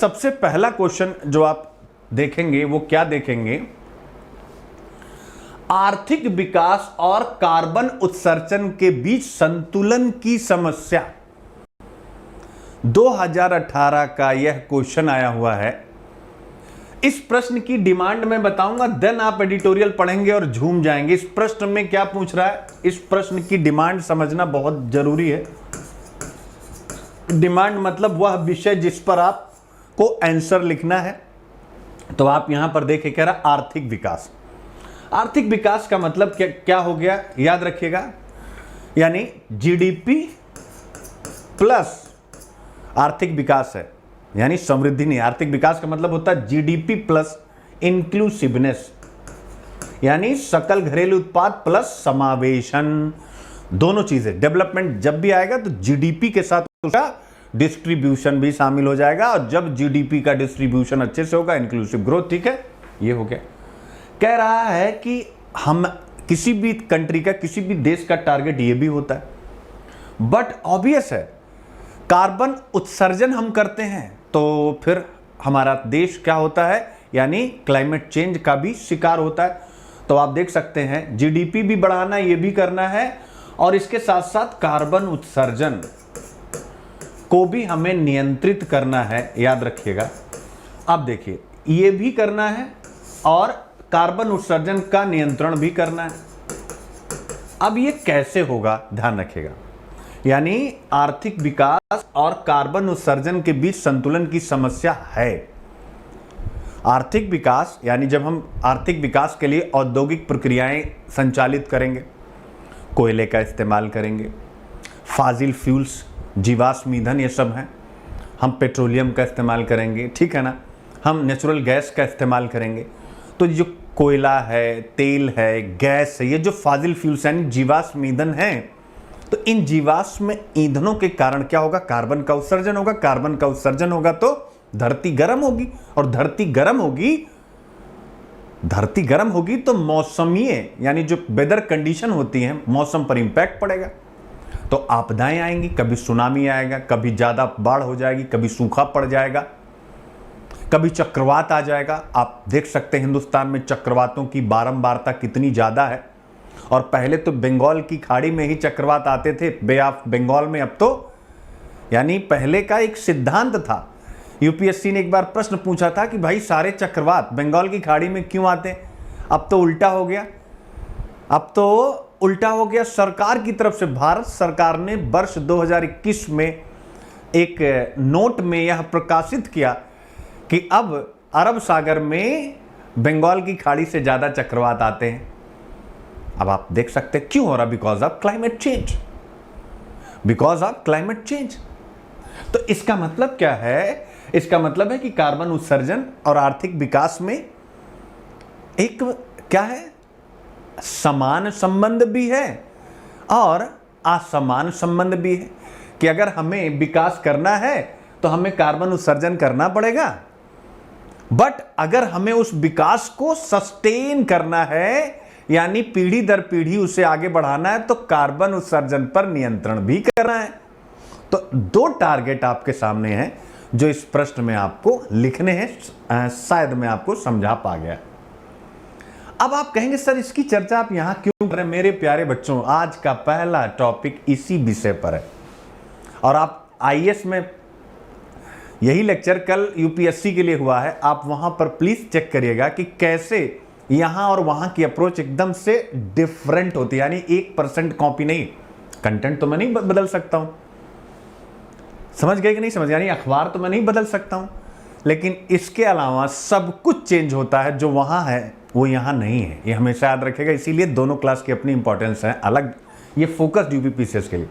सबसे पहला क्वेश्चन जो आप देखेंगे वो क्या देखेंगे, आर्थिक विकास और कार्बन उत्सर्जन के बीच संतुलन की समस्या। 2018 का यह क्वेश्चन आया हुआ है। इस प्रश्न की डिमांड मैं बताऊंगा, देन आप एडिटोरियल पढ़ेंगे और झूम जाएंगे। इस प्रश्न में क्या पूछ रहा है, इस प्रश्न की डिमांड समझना बहुत जरूरी है। डिमांड मतलब वह विषय जिस पर आपको आंसर लिखना है। तो आप यहां पर देखिए, कह रहा आर्थिक विकास। आर्थिक विकास का मतलब क्या हो गया, याद रखिएगा, यानी जीडीपी प्लस आर्थिक विकास है, यानी समृद्धि नहीं। आर्थिक विकास का मतलब होता है जीडीपी प्लस इंक्लूसिवनेस, यानी सकल घरेलू उत्पाद प्लस समावेशन, दोनों चीजें। डेवलपमेंट जब भी आएगा तो जीडीपी के साथ उसका डिस्ट्रीब्यूशन भी शामिल हो जाएगा, और जब जीडीपी का डिस्ट्रीब्यूशन अच्छे से होगा, इंक्लूसिव ग्रोथ। ठीक है, ये हो गया। कह रहा है कि हम किसी भी कंट्री का, किसी भी देश का टारगेट ये भी होता है, बट ऑब्वियस है कार्बन उत्सर्जन हम करते हैं तो फिर हमारा देश क्या होता है, यानी क्लाइमेट चेंज का भी शिकार होता है। तो आप देख सकते हैं जीडीपी भी बढ़ाना, ये भी करना है, और इसके साथ साथ कार्बन उत्सर्जन को भी हमें नियंत्रित करना है, याद रखिएगा। अब देखिए, ये भी करना है और कार्बन उत्सर्जन का नियंत्रण भी करना है। अब ये कैसे होगा, ध्यान रखिएगा। यानी आर्थिक विकास और कार्बन उत्सर्जन के बीच संतुलन की समस्या है। आर्थिक विकास यानी जब हम आर्थिक विकास के लिए औद्योगिक प्रक्रियाएं संचालित करेंगे, कोयले का इस्तेमाल करेंगे, फाजिल फ्यूल्स, जीवाश्म ईंधन ये सब हैं, हम पेट्रोलियम का इस्तेमाल करेंगे, ठीक है ना, हम नेचुरल गैस का इस्तेमाल करेंगे। तो जो कोयला है, तेल है, गैस है, ये जो फाजिल फ्यूल्स यानी जीवाश्म ईंधन हैं, तो इन जीवाश्म ईंधनों के कारण क्या होगा, कार्बन का उत्सर्जन होगा। कार्बन का उत्सर्जन होगा तो धरती गर्म होगी, और धरती गर्म होगी तो मौसमीय यानी जो वेदर कंडीशन होती हैं, मौसम पर इंपैक्ट पड़ेगा। तो आपदाएं आएंगी, कभी सुनामी आएगा, कभी ज्यादा बाढ़ हो जाएगी, कभी सूखा पड़ जाएगा, कभी चक्रवात आ जाएगा। आप देख सकते हैं हिंदुस्तान में चक्रवातों की बारंबारता कितनी ज्यादा है, और पहले तो बंगाल की खाड़ी में ही चक्रवात आते थे, बे ऑफ बंगाल में। अब तो यानी पहले का एक सिद्धांत था, यूपीएससी ने एक बार प्रश्न पूछा था कि भाई सारे चक्रवात बंगाल की खाड़ी में क्यों आते हैं। अब तो उल्टा हो गया, सरकार की तरफ से। भारत सरकार ने वर्ष 2021 में एक नोट में यह प्रकाशित किया कि अब अरब सागर में बंगाल की खाड़ी से ज्यादा चक्रवात आते हैं। अब आप देख सकते हैं क्यों हो रहा, बिकॉज ऑफ क्लाइमेट चेंज। तो इसका मतलब क्या है, इसका मतलब है कि कार्बन उत्सर्जन और आर्थिक विकास में एक क्या है, समान संबंध भी है और असमान संबंध भी है, कि अगर हमें विकास करना है तो हमें कार्बन उत्सर्जन करना पड़ेगा, बट अगर हमें उस विकास को सस्टेन करना है, यानी पीढ़ी दर पीढ़ी उसे आगे बढ़ाना है, तो कार्बन उत्सर्जन पर नियंत्रण भी करना है। तो दो टारगेट आपके सामने हैं जो इस प्रश्न में आपको लिखने हैं। शायद मैं आपको समझा पा गया। अब आप कहेंगे सर इसकी चर्चा आप यहां क्यों कर रहे हैं। मेरे प्यारे बच्चों, आज का पहला टॉपिक इसी विषय पर है, और आप आईएएस में यही लेक्चर कल यूपीएससी के लिए हुआ है, आप वहां पर प्लीज चेक करिएगा कि कैसे यहां और वहां की अप्रोच एकदम से डिफरेंट होती है। यानी 1% कॉपी नहीं, कंटेंट तो मैं नहीं बदल सकता हूं, समझ गए कि नहीं समझ, यानी अखबार तो मैं नहीं बदल सकता हूं, लेकिन इसके अलावा सब कुछ चेंज होता है। जो वहां है वो यहां नहीं है, ये हमेशा याद रखेगा। इसीलिए दोनों क्लास की अपनी इंपॉर्टेंस है अलग। ये फोकस्ड यूपीपीसीएस के लिए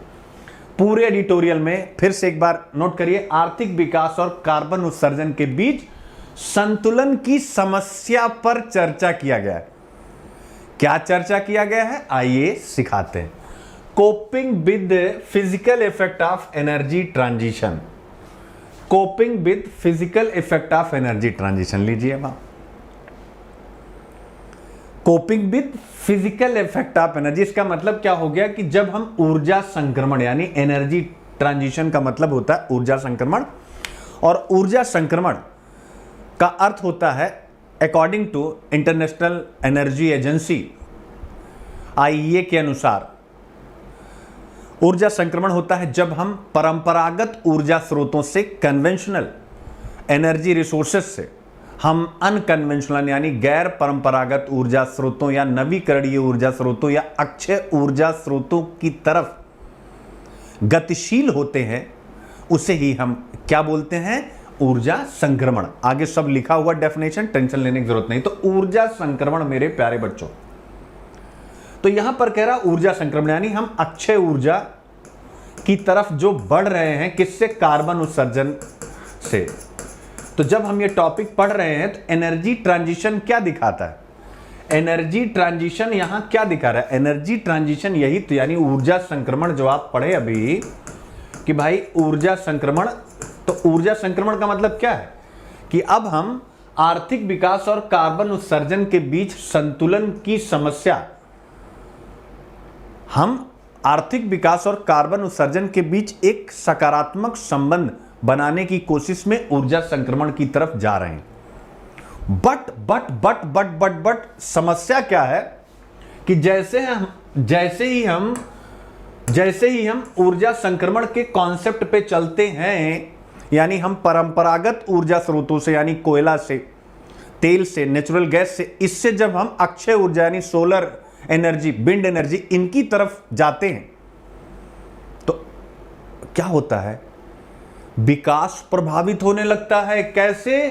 पूरे एडिटोरियल में फिर से एक बार नोट करिए, आर्थिक विकास और कार्बन उत्सर्जन के बीच संतुलन की समस्या पर चर्चा किया गया है। क्या चर्चा किया गया है, आइए सिखाते हैं। Coping with physical effect of energy transition. Coping with physical effect of energy transition लीजिए आप। Coping with physical effect of energy, इसका मतलब क्या हो गया कि जब हम ऊर्जा संक्रमण यानी एनर्जी ट्रांजिशन का मतलब होता है ऊर्जा संक्रमण, और ऊर्जा संक्रमण का अर्थ होता है according to international energy agency IEA के अनुसार ऊर्जा संक्रमण होता है जब हम परंपरागत ऊर्जा स्रोतों से, कन्वेंशनल एनर्जी रिसोर्सेज से, हम अनकन्वेंशनल यानी गैर परंपरागत ऊर्जा स्रोतों या नवीकरणीय ऊर्जा स्रोतों या अक्षय ऊर्जा स्रोतों की तरफ गतिशील होते हैं, उसे ही हम क्या बोलते हैं? ऊर्जा संक्रमण। आगे सब लिखा हुआ डेफिनेशन, टेंशन लेने की जरूरत नहीं। तो ऊर्जा संक्रमण मेरे प्यारे बच्चों, तो यहां पर कह रहा ऊर्जा संक्रमण यानी हम अक्षय ऊर्जा की तरफ जो बढ़ रहे हैं, किससे? कार्बन उत्सर्जन से। तो जब हम ये टॉपिक पढ़ रहे हैं तो एनर्जी ट्रांजिशन क्या दिखाता है? एनर्जी ट्रांजिशन यहां क्या दिखा रहा है? एनर्जी ट्रांजिशन यही तो, यानी ऊर्जा संक्रमण जो आप पढ़े अभी कि भाई ऊर्जा संक्रमण, तो ऊर्जा संक्रमण का मतलब क्या है? कि अब हम आर्थिक विकास और कार्बन उत्सर्जन के बीच संतुलन की समस्या, हम आर्थिक विकास और कार्बन उत्सर्जन के बीच एक सकारात्मक संबंध बनाने की कोशिश में ऊर्जा संक्रमण की तरफ जा रहे हैं। बट समस्या क्या है कि जैसे ही हम ऊर्जा संक्रमण के कॉन्सेप्ट पे चलते हैं, यानी हम परंपरागत ऊर्जा स्रोतों से यानी कोयला से, तेल से, नेचुरल गैस से, इससे जब हम अक्षय ऊर्जा यानी सोलर एनर्जी, विंड एनर्जी, इनकी तरफ जाते हैं तो क्या होता है? विकास प्रभावित होने लगता है। कैसे?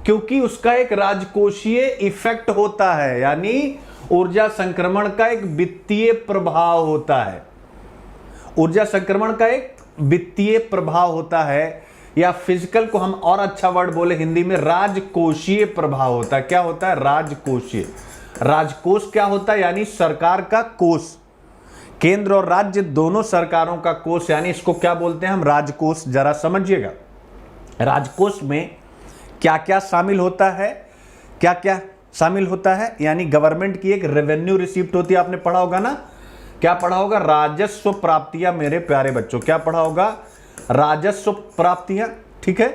क्योंकि उसका एक राजकोषीय इफेक्ट होता है, यानी ऊर्जा संक्रमण का एक वित्तीय प्रभाव होता है। ऊर्जा संक्रमण का एक वित्तीय प्रभाव होता है, या फिजिकल को हम और अच्छा वर्ड बोले हिंदी में, राजकोषीय प्रभाव होता है। क्या होता है? राजकोषीय। राजकोष क्या होता है? यानी सरकार का कोष, केंद्र और राज्य दोनों सरकारों का कोष, यानी इसको क्या बोलते हैं हम? राजकोष। जरा समझिएगा, राजकोष में क्या क्या शामिल होता है? क्या क्या शामिल होता है? यानी गवर्नमेंट की एक रेवेन्यू रिसीप्ट होती है, आपने पढ़ा होगा ना? क्या पढ़ा होगा? राजस्व प्राप्तियां मेरे प्यारे बच्चों, क्या पढ़ा होगा? राजस्व प्राप्तियां, ठीक है।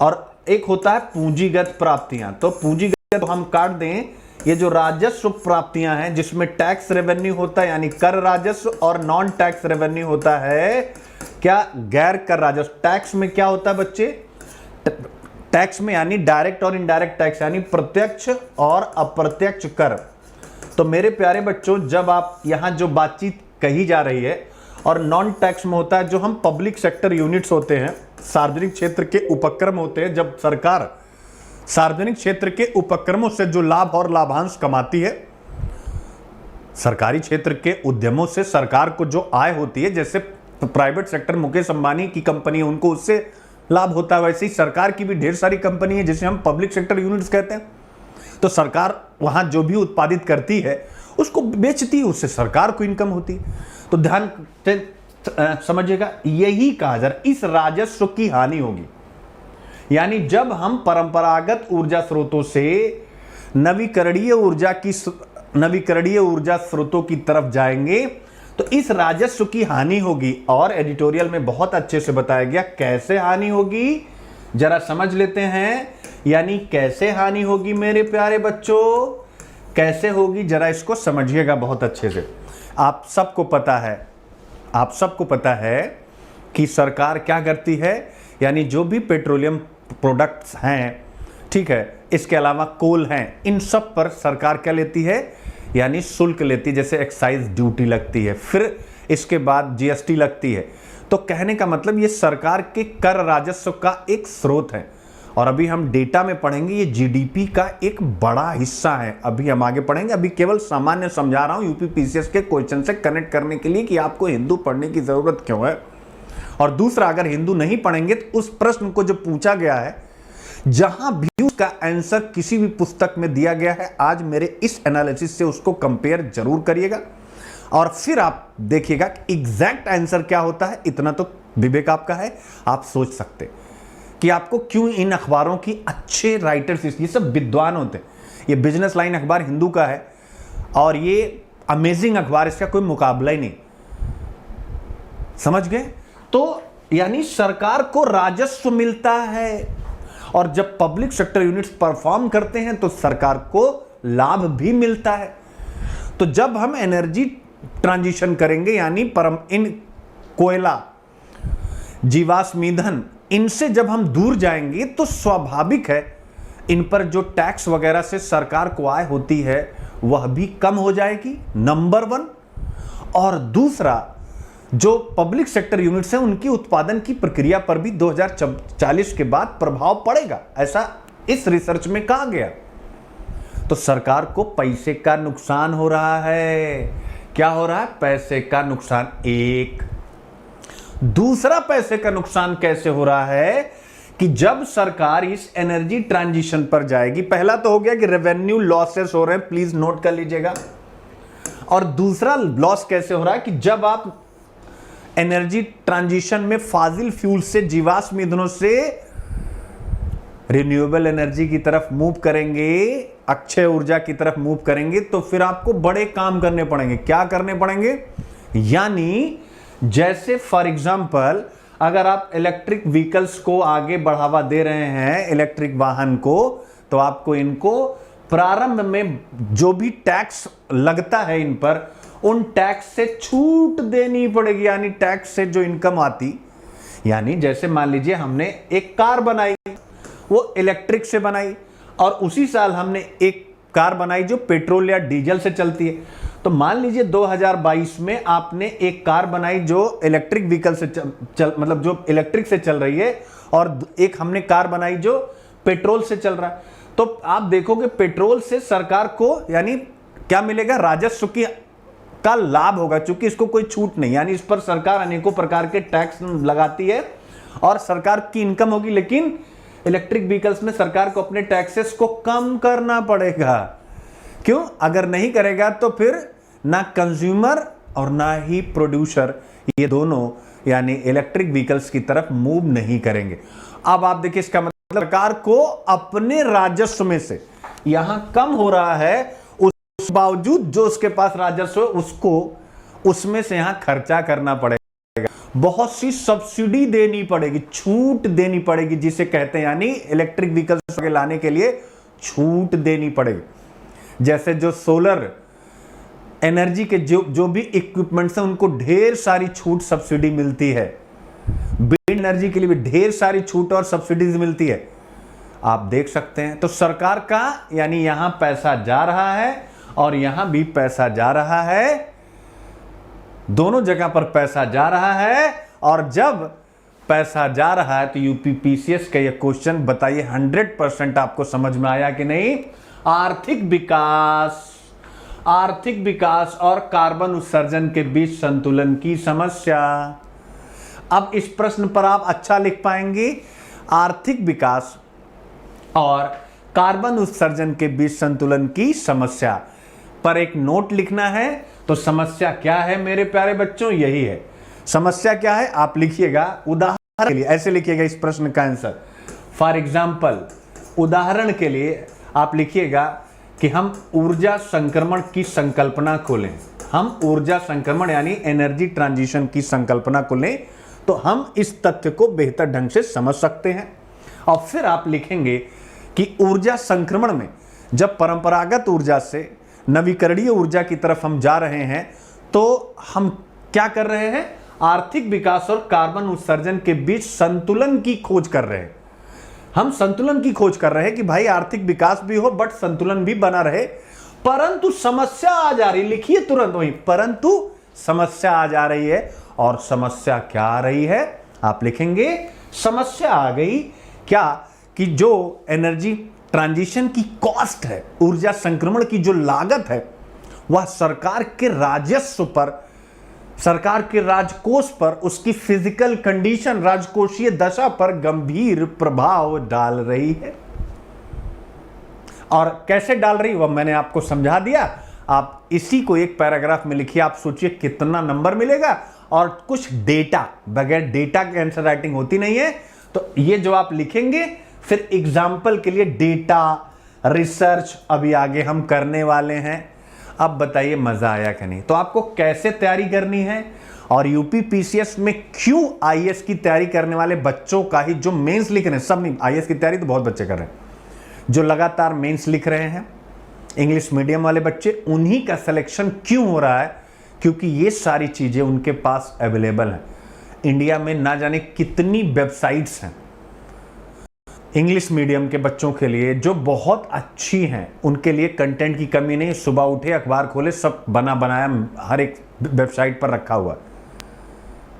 और एक होता है पूंजीगत प्राप्तियां। तो पूंजीगत तो हम काट दें, ये जो राजस्व प्राप्तियां हैं जिसमें टैक्स रेवेन्यू होता है यानी कर राजस्व, और नॉन टैक्स रेवेन्यू होता है क्या? गैर कर राजस्व। टैक्स में क्या होता है बच्चे? टैक्स में यानी डायरेक्ट और इनडायरेक्ट टैक्स, यानी प्रत्यक्ष और अप्रत्यक्ष कर। तो मेरे प्यारे बच्चों, जब आप यहां जो बातचीत कही जा रही है, और नॉन टैक्स में होता है जो हम पब्लिक सेक्टर यूनिट्स होते हैं, सार्वजनिक क्षेत्र के उपक्रम होते हैं, जब सरकार सार्वजनिक क्षेत्र के उपक्रमों से जो लाभ और लाभांश कमाती है, सरकारी क्षेत्र के उद्यमों से सरकार को जो आय होती है, जैसे प्राइवेट सेक्टर मुकेश अंबानी की कंपनी है, उनको उससे लाभ होता है, वैसे ही सरकार की भी ढेर सारी कंपनी है जिसे हम पब्लिक सेक्टर यूनिट्स कहते हैं। तो सरकार वहां जो भी उत्पादित करती है उसको बेचती है, उससे सरकार को इनकम होती है। तो ध्यान समझिएगा, यही कहा जा रहा है, इस राजस्व की हानि होगी। यानी जब हम परंपरागत ऊर्जा स्रोतों से नवीकरणीय ऊर्जा स्रोतों की तरफ जाएंगे तो इस राजस्व की हानि होगी। और एडिटोरियल में बहुत अच्छे से बताया गया कैसे हानि होगी, जरा समझ लेते हैं। यानी कैसे हानि होगी मेरे प्यारे बच्चों, कैसे होगी जरा इसको समझिएगा बहुत अच्छे से। आप सबको पता है कि सरकार क्या करती है, यानी जो भी पेट्रोलियम प्रोडक्ट्स हैं, ठीक है, इसके अलावा कोल हैं, इन सब पर सरकार क्या लेती है, यानी शुल्क लेती है। जैसे एक्साइज ड्यूटी लगती है, फिर इसके बाद जीएसटी लगती है। तो कहने का मतलब ये सरकार के कर राजस्व का एक स्रोत है। और अभी हम डेटा में पढ़ेंगे, ये जीडीपी का एक बड़ा हिस्सा है। अभी हम आगे पढ़ेंगे, अभी केवल सामान्य समझा रहा हूं यूपीपीसीएस के क्वेश्चन से कनेक्ट करने के लिए कि आपको हिंदू पढ़ने की जरूरत क्यों है। और दूसरा, अगर हिंदू नहीं पढ़ेंगे तो उस प्रश्न को जो पूछा गया है, जहां भी उसका आंसर किसी भी पुस्तक में दिया गया है, आज मेरे इस एनालिसिस से उसको कंपेयर जरूर करिएगा और फिर आप देखिएगा कि एग्जैक्ट आंसर क्या होता है। इतना तो विवेक आपका है, आप सोच सकते कि आपको क्यों इन अखबारों की अच्छे राइटर्स, ये सब विद्वान होते हैं। ये बिजनेस लाइन अखबार हिंदू का है और ये अमेजिंग अखबार, इसका कोई मुकाबला ही नहीं। समझ गए? तो यानी सरकार को राजस्व मिलता है, और जब पब्लिक सेक्टर यूनिट्स परफॉर्म करते हैं तो सरकार को लाभ भी मिलता है। तो जब हम एनर्जी ट्रांजिशन करेंगे, यानी इन कोयला, जीवाश्म ईंधन, इनसे जब हम दूर जाएंगे तो स्वाभाविक है इन पर जो टैक्स वगैरह से सरकार को आय होती है वह भी कम हो जाएगी, नंबर 1। और दूसरा, जो पब्लिक सेक्टर यूनिट्स हैं उनकी उत्पादन की प्रक्रिया पर भी 2040 के बाद प्रभाव पड़ेगा, ऐसा इस रिसर्च में कहा गया। तो सरकार को पैसे का नुकसान हो रहा है। क्या हो रहा है? पैसे का नुकसान। एक दूसरा पैसे का नुकसान कैसे हो रहा है कि जब सरकार इस एनर्जी ट्रांजिशन पर जाएगी, पहला तो हो गया कि रेवेन्यू लॉसेस हो रहे हैं, प्लीज नोट कर लीजिएगा। और दूसरा लॉस कैसे हो रहा है कि जब आप एनर्जी ट्रांजिशन में फाजिल फ्यूल से, जीवाश्म ईंधनों से रिन्यूएबल एनर्जी की तरफ मूव करेंगे, अक्षय ऊर्जा की तरफ मूव करेंगे, तो फिर आपको बड़े काम करने पड़ेंगे। क्या करने पड़ेंगे? यानी जैसे फॉर एग्जांपल अगर आप इलेक्ट्रिक व्हीकल्स को आगे बढ़ावा दे रहे हैं, इलेक्ट्रिक वाहन को, तो आपको इनको प्रारंभ में जो भी टैक्स लगता है इन पर, उन टैक्स से छूट देनी पड़ेगी। यानी टैक्स से जो इनकम आती, यानी जैसे मान लीजिए हमने एक कार बनाई, वो इलेक्ट्रिक से बनाई, और उसी साल हमने एक कार बनाई जो पेट्रोल या डीजल से चलती है। तो मान लीजिए 2022 में आपने एक कार बनाई जो इलेक्ट्रिक व्हीकल से मतलब जो इलेक्ट्रिक से चल रही है, और एक हमने कार बनाई जो पेट्रोल से चल रहा है। तो आप देखोगे पेट्रोल से सरकार को यानी क्या मिलेगा? राजस्व की का लाभ होगा, क्योंकि इसको कोई छूट नहीं, यानी इस पर सरकार अनेकों प्रकार के टैक्स लगाती है और सरकार की इनकम होगी। लेकिन इलेक्ट्रिक व्हीकल्स में सरकार को अपने टैक्सेस को कम करना पड़ेगा। क्यों? अगर नहीं करेगा तो फिर ना कंज्यूमर और ना ही प्रोड्यूसर, ये दोनों यानी इलेक्ट्रिक व्हीकल्स की तरफ मूव नहीं करेंगे। अब आप देखिए, इसका मतलब सरकार को अपने राजस्व में से यहां कम हो रहा है, उस बावजूद जो उसके पास राजस्व है उसको उसमें से यहां खर्चा करना पड़ेगा। बहुत सी सब्सिडी देनी पड़ेगी, छूट देनी पड़ेगी, जिसे कहते हैं, यानी इलेक्ट्रिक व्हीकल्स लाने के लिए छूट देनी पड़ेगी। जैसे जो सोलर एनर्जी के जो भी इक्विपमेंट्स हैं उनको ढेर सारी छूट सब्सिडी मिलती है। विंड एनर्जी के लिए भी ढेर सारी छूट और सब्सिडीज मिलती है, आप देख सकते हैं। तो सरकार का यानी यहां पैसा जा रहा है और यहां भी पैसा जा रहा है, दोनों जगह पर पैसा जा रहा है। और जब पैसा जा रहा है तो यूपीपीसीएस का यह क्वेश्चन बताइए 100% आपको समझ में आया कि नहीं? आर्थिक विकास और कार्बन उत्सर्जन के बीच संतुलन की समस्या। अब इस प्रश्न पर आप अच्छा लिख पाएंगे, आर्थिक विकास और कार्बन उत्सर्जन के बीच संतुलन की समस्या पर एक नोट लिखना है। तो समस्या क्या है मेरे प्यारे बच्चों? यही है समस्या। क्या है आप लिखिएगा, उदाहरण के लिए ऐसे लिखिएगा इस प्रश्न का आंसर। फॉर एग्जाम्पल, उदाहरण के लिए आप लिखिएगा कि हम ऊर्जा संक्रमण की संकल्पना को लें। हम ऊर्जा संक्रमण यानी एनर्जी ट्रांजिशन की संकल्पना को लें तो हम इस तथ्य को बेहतर ढंग से समझ सकते हैं। और फिर आप लिखेंगे कि ऊर्जा संक्रमण में जब परंपरागत ऊर्जा से नवीकरणीय ऊर्जा की तरफ हम जा रहे हैं तो हम क्या कर रहे हैं? आर्थिक विकास और कार्बन उत्सर्जन के बीच संतुलन की खोज कर रहे हैं। हम संतुलन की खोज कर रहे हैं कि भाई आर्थिक विकास भी हो बट संतुलन भी बना रहे। परंतु समस्या आ जा रही, लिखिए तुरंत वहीं, परंतु समस्या आ जा रही है। और समस्या क्या आ रही है? आप लिखेंगे समस्या आ गई क्या कि जो एनर्जी ट्रांजिशन की कॉस्ट है, ऊर्जा संक्रमण की जो लागत है, वह सरकार के राजस्व पर, सरकार के राजकोष पर, उसकी फिजिकल कंडीशन, राजकोषीय दशा पर गंभीर प्रभाव डाल रही है। और कैसे डाल रही वह मैंने आपको समझा दिया। आप इसी को एक पैराग्राफ में लिखिए। आप सोचिए कितना नंबर मिलेगा। और कुछ डेटा, बगैर डेटा के आंसर राइटिंग होती नहीं है। तो ये जो आप लिखेंगे, फिर एग्जाम्पल के लिए डेटा, रिसर्च अभी आगे हम करने वाले हैं। अब बताइए मजा आया कि नहीं? तो आपको कैसे तैयारी करनी है और यूपी पीसीएस में क्यों आईएएस की तैयारी करने वाले बच्चों का ही, जो मेंस लिख रहे हैं, सब नहीं, आईएएस की तैयारी तो बहुत बच्चे कर रहे हैं, जो लगातार मेंस लिख रहे हैं इंग्लिश मीडियम वाले बच्चे, उन्हीं का सिलेक्शन क्यों हो रहा है? क्योंकि ये सारी चीजें उनके पास अवेलेबल हैं। इंडिया में ना जाने कितनी वेबसाइट्स हैं इंग्लिश मीडियम के बच्चों के लिए जो बहुत अच्छी हैं, उनके लिए कंटेंट की कमी नहीं। सुबह उठे, अखबार खोले, सब बना बनाया हर एक वेबसाइट पर रखा हुआ।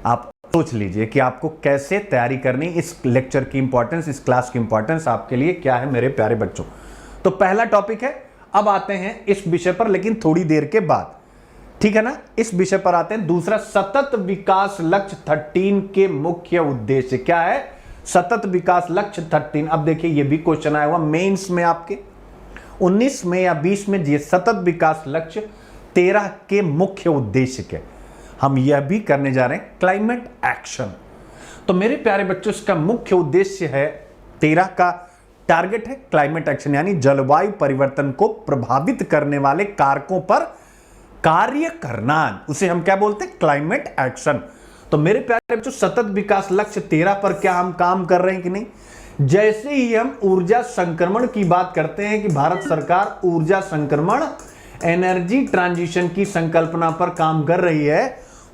आप सोच लीजिए कि आपको कैसे तैयारी करनी, इस लेक्चर की इंपॉर्टेंस, इस क्लास की इंपॉर्टेंस आपके लिए क्या है मेरे प्यारे बच्चों। तो पहला टॉपिक है, अब आते हैं इस विषय पर, लेकिन थोड़ी देर के बाद, ठीक है ना। इस विषय पर आते हैं। दूसरा, सतत विकास लक्ष्य 13 के मुख्य उद्देश्य क्या है? सतत विकास लक्ष्य 13। अब देखिए, यह भी क्वेश्चन आया हुआ मेंस में आपके 19 में या 20 में। ये सतत विकास लक्ष्य 13 के मुख्य उद्देश्य के हम यह भी करने जा रहे हैं, क्लाइमेट एक्शन। तो मेरे प्यारे बच्चों, इसका मुख्य उद्देश्य है, 13 का टारगेट है क्लाइमेट एक्शन, यानी जलवायु परिवर्तन को प्रभावित करने वाले कारकों पर कार्य करना। उसे हम क्या बोलते हैं? Climate action. तो मेरे प्यारे बच्चों, सतत विकास लक्ष्य 13 पर क्या हम काम कर रहे हैं कि नहीं? जैसे ही हम ऊर्जा संक्रमण की बात करते हैं कि भारत सरकार ऊर्जा संक्रमण, एनर्जी ट्रांजिशन की संकल्पना पर काम कर रही है,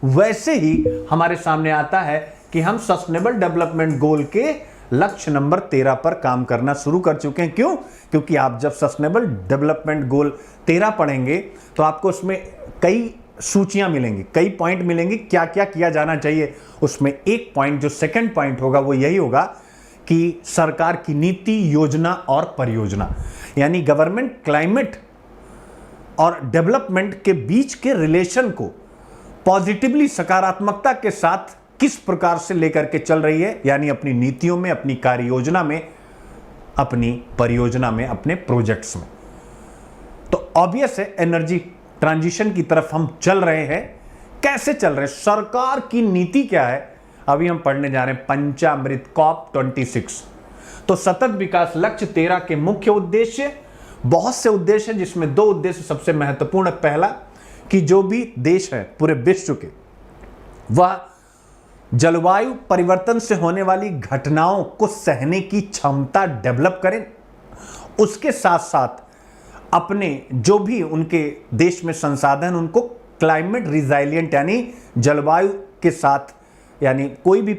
वैसे ही हमारे सामने आता है कि हम सस्टेनेबल डेवलपमेंट गोल के लक्ष्य नंबर 13 पर काम करना शुरू कर चुके हैं। क्यों? क्योंकि आप जब सस्टेनेबल डेवलपमेंट गोल 13 पढ़ेंगे तो आपको उसमें कई सूचियां मिलेंगी, कई पॉइंट मिलेंगे, क्या क्या किया जाना चाहिए। उसमें एक पॉइंट, जो सेकंड पॉइंट होगा, वो यही होगा कि सरकार की नीति, योजना और परियोजना, यानी गवर्नमेंट क्लाइमेट और डेवलपमेंट के बीच के रिलेशन को पॉजिटिवली, सकारात्मकता के साथ किस प्रकार से लेकर के चल रही है, यानी अपनी नीतियों में, अपनी कार्य योजना में, अपनी परियोजना में, अपने प्रोजेक्ट्स में। तो ऑब्वियस है, एनर्जी ट्रांजिशन की तरफ हम चल रहे हैं। कैसे चल रहे हैं? सरकार की नीति क्या है? अभी हम पढ़ने जा रहे हैं पंचामृत COP26। तो सतत विकास लक्ष्य 13 के मुख्य उद्देश्य, बहुत से उद्देश्य हैं, जिसमें 2 उद्देश्य सबसे महत्वपूर्ण है। पहला, कि जो भी देश है पूरे विश्व के, वह जलवायु परिवर्तन से होने वाली घटनाओं को सहने की क्षमता डेवलप करें। उसके साथ साथ अपने जो भी उनके देश में संसाधन, उनको क्लाइमेट रिजाइलिएंट, यानी जलवायु के साथ, यानी कोई भी